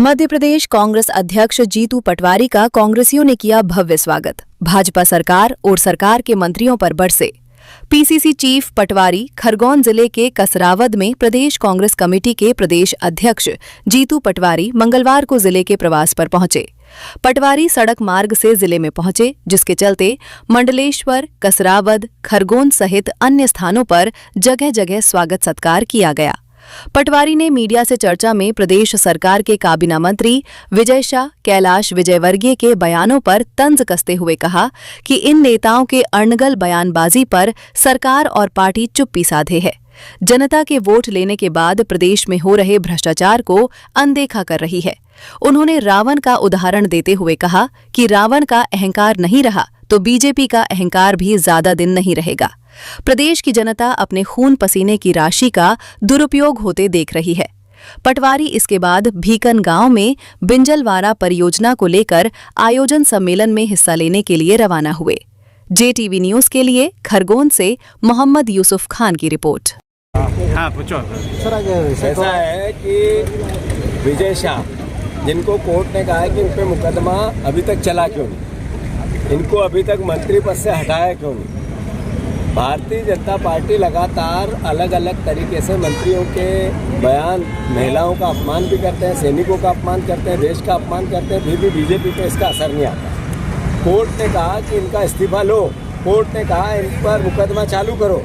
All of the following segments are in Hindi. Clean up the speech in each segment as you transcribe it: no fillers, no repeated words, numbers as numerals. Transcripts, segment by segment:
मध्य प्रदेश कांग्रेस अध्यक्ष जीतू पटवारी का कांग्रेसियों ने किया भव्य स्वागत। भाजपा सरकार और सरकार के मंत्रियों पर बरसे। पीसीसी चीफ पटवारी खरगोन जिले के कसरावद में प्रदेश कांग्रेस कमेटी के प्रदेश अध्यक्ष जीतू पटवारी मंगलवार को जिले के प्रवास पर पहुंचे। पटवारी सड़क मार्ग से जिले में पहुंचे, जिसके चलते मंडलेश्वर, कसरावद, खरगोन सहित अन्य स्थानों पर जगह जगह स्वागत सत्कार किया गया। पटवारी ने मीडिया से चर्चा में प्रदेश सरकार के काबीना मंत्री विजय शाह, कैलाश विजयवर्गीय के बयानों पर तंज कसते हुए कहा कि इन नेताओं के अणगल बयानबाजी पर सरकार और पार्टी चुप्पी साधे है। जनता के वोट लेने के बाद प्रदेश में हो रहे भ्रष्टाचार को अनदेखा कर रही है। उन्होंने रावण का उदाहरण देते हुए कहा कि रावण का अहंकार नहीं रहा तो बीजेपी का अहंकार भी ज्यादा दिन नहीं रहेगा। प्रदेश की जनता अपने खून पसीने की राशि का दुरुपयोग होते देख रही है। पटवारी इसके बाद भीकन गांव में बिंजलवाड़ा परियोजना को लेकर आयोजन सम्मेलन में हिस्सा लेने के लिए रवाना हुए। JTV न्यूज के लिए खरगोन से मोहम्मद यूसुफ खान की रिपोर्ट। हाँ पूछो सर। ऐसा है कि विजय शाह, जिनको कोर्ट ने कहा है कि उन पे मुकदमा अभी तक चला क्यों नहीं, इनको अभी तक मंत्री पद से हटाया क्यों नहीं। भारतीय जनता पार्टी लगातार अलग अलग तरीके से मंत्रियों के बयान, महिलाओं का अपमान भी करते हैं, सैनिकों का अपमान करते हैं, देश का अपमान करते हैं, फिर भी बीजेपी पे इसका असर नहीं आता। कोर्ट ने कहा कि इनका इस्तीफा लो, कोर्ट ने कहा इन पर मुकदमा चालू करो,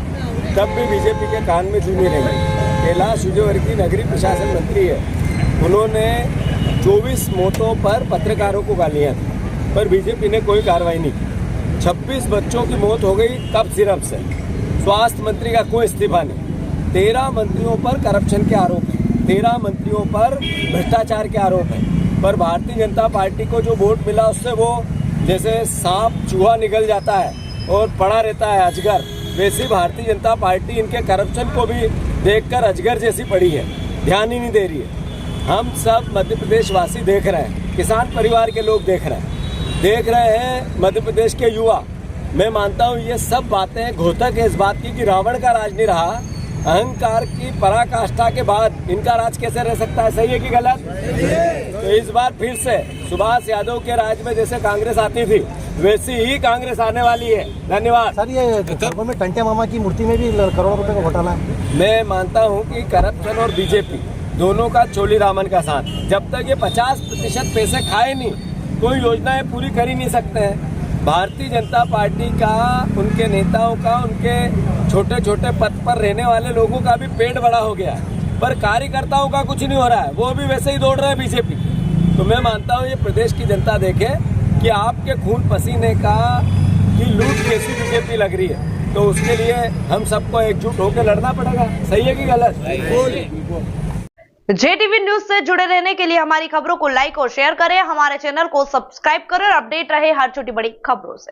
तब भी बीजेपी के कान में जू नहीं रही। कैलाश विजयवर्गीय नगरीय प्रशासन मंत्री है, उन्होंने 24 मौतों पर पत्रकारों को गालियाँ दी, पर बीजेपी ने कोई कार्रवाई नहीं की। 26 बच्चों की मौत हो गई कब सिरप से। स्वास्थ्य मंत्री का कोई इस्तीफा नहीं। 13 मंत्रियों पर करप्शन के आरोप हैं, 13 मंत्रियों पर भ्रष्टाचार के आरोप हैं, पर भारतीय जनता पार्टी को जो वोट मिला उससे वो जैसे सांप चूहा निकल जाता है और पड़ा रहता है अजगर, वैसी भारतीय जनता पार्टी इनके करप्शन को भी देखकर अजगर जैसी पड़ी है, ध्यान ही नहीं दे रही है। हम सब मध्य प्रदेश वासी देख रहे हैं, किसान परिवार के लोग देख रहे हैं मध्य प्रदेश के युवा। मैं मानता हूँ ये सब बातें घोतक है इस बात की कि रावण का राज नहीं रहा। अहंकार की पराकाष्ठा के बाद इनका राज कैसे रह सकता है, सही है कि गलत? तो इस बार फिर से सुभाष यादव के राज में जैसे कांग्रेस आती थी वैसी ही कांग्रेस आने वाली है। धन्यवाद। सर, ये खरगोन में टंटे मामा की मूर्ति में भी करोड़ों रुपए का घोटाला है। मैं मानता हूँ कि करप्शन और बीजेपी दोनों का चोली दामन का साथ। जब तक ये 50% पैसे खाए नहीं, कोई योजनाएं पूरी कर ही नहीं सकते हैं। भारतीय जनता पार्टी का, उनके नेताओं का, उनके छोटे छोटे पद पर रहने वाले लोगों का भी पेट बड़ा हो गया है, पर कार्यकर्ताओं का कुछ नहीं हो रहा है, वो भी वैसे ही दौड़ रहे हैं बीजेपी। तो मैं मानता हूँ ये प्रदेश की जनता देखे कि आपके खून पसीने का की लूट कैसी बीजेपी लग रही है, तो उसके लिए हम सबको एकजुट होकर लड़ना पड़ेगा। सही है कि गलत? JTV न्यूज से जुड़े रहने के लिए हमारी खबरों को लाइक और शेयर करें, हमारे चैनल को सब्सक्राइब करें और अपडेट रहे हर छोटी बड़ी खबरों से।